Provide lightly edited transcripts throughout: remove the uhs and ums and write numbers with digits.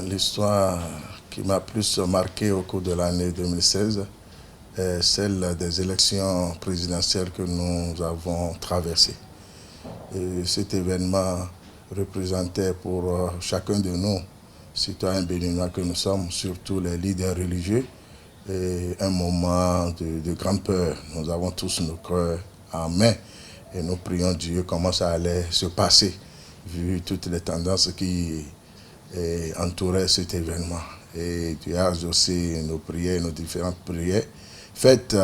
L'histoire qui m'a plus marqué au cours de l'année 2016 est celle des élections présidentielles que nous avons traversées. Et cet événement représentait pour chacun de nous, citoyens béninois que nous sommes, surtout les leaders religieux, et un moment de grande peur. Nous avons tous nos cœurs en main et nous prions Dieu comment ça allait se passer, vu toutes les tendances qui entouraient cet événement. Et Dieu a aussi nos prières, nos différentes prières faites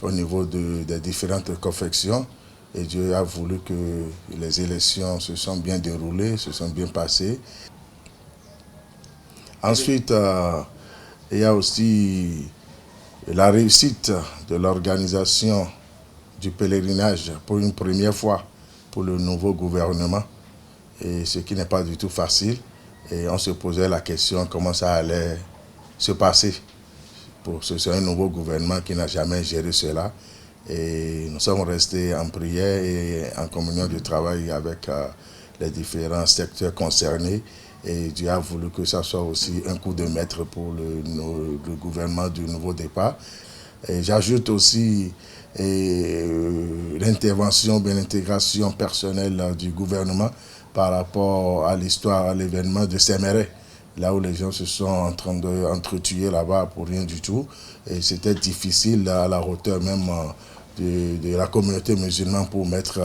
au niveau des différentes confections. Et Dieu a voulu que les élections se sont bien déroulées, se sont bien passées. Ensuite, il y a aussi la réussite de l'organisation du pèlerinage pour une première fois pour le nouveau gouvernement, et ce qui n'est pas du tout facile. Et on se posait la question comment ça allait se passer. C'est un nouveau gouvernement qui n'a jamais géré cela. Et nous sommes restés en prière et en communion de travail avec les différents secteurs concernés. Et Dieu a voulu que ça soit aussi un coup de maître pour le gouvernement du nouveau départ. Et j'ajoute aussi l'intervention, l'intégration personnelle du gouvernement par rapport à l'histoire, à l'événement de Séméré, là où les gens se sont en train d'entretuer là-bas pour rien du tout. Et c'était difficile à la hauteur même de la communauté musulmane pour mettre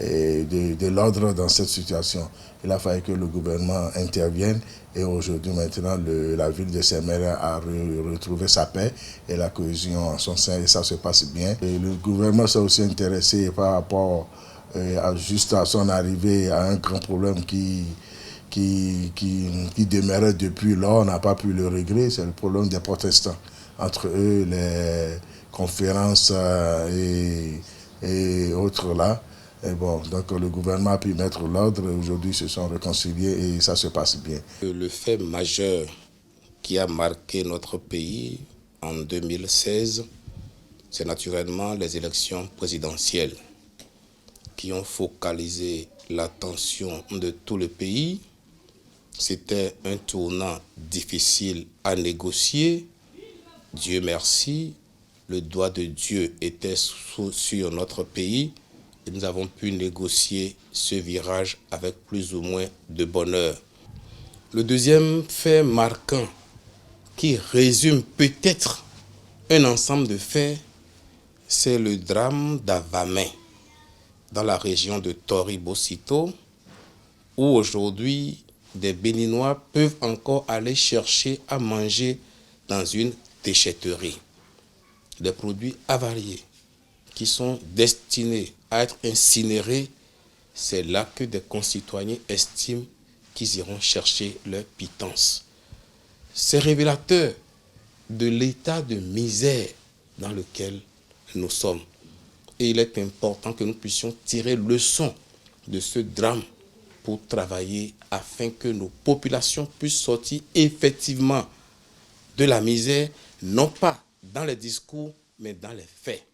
de l'ordre dans cette situation. Il a fallu que le gouvernement intervienne et aujourd'hui maintenant la ville de Séméré a retrouvé sa paix et la cohésion en son sein et ça se passe bien. Et le gouvernement s'est aussi intéressé par rapport juste à son arrivée à un grand problème qui demeurait depuis lors, on n'a pas pu le régler, c'est le problème des protestants. Entre eux, les conférences et autres là. Et bon, donc le gouvernement a pu mettre l'ordre et aujourd'hui ils se sont réconciliés et ça se passe bien. Le fait majeur qui a marqué notre pays en 2016, c'est naturellement les élections présidentielles qui ont focalisé l'attention de tout le pays. C'était un tournant difficile à négocier. Dieu merci, le doigt de Dieu était sur notre pays et nous avons pu négocier ce virage avec plus ou moins de bonheur. Le deuxième fait marquant qui résume peut-être un ensemble de faits, c'est le drame d'Avamé dans la région de Tori-Bosito, où aujourd'hui des Béninois peuvent encore aller chercher à manger dans une déchetterie. Des produits avariés qui sont destinés à être incinérés, c'est là que des concitoyens estiment qu'ils iront chercher leur pitance. C'est révélateur de l'état de misère dans lequel nous sommes. Et il est important que nous puissions tirer leçon de ce drame pour travailler afin que nos populations puissent sortir effectivement de la misère, non pas dans les discours, mais dans les faits.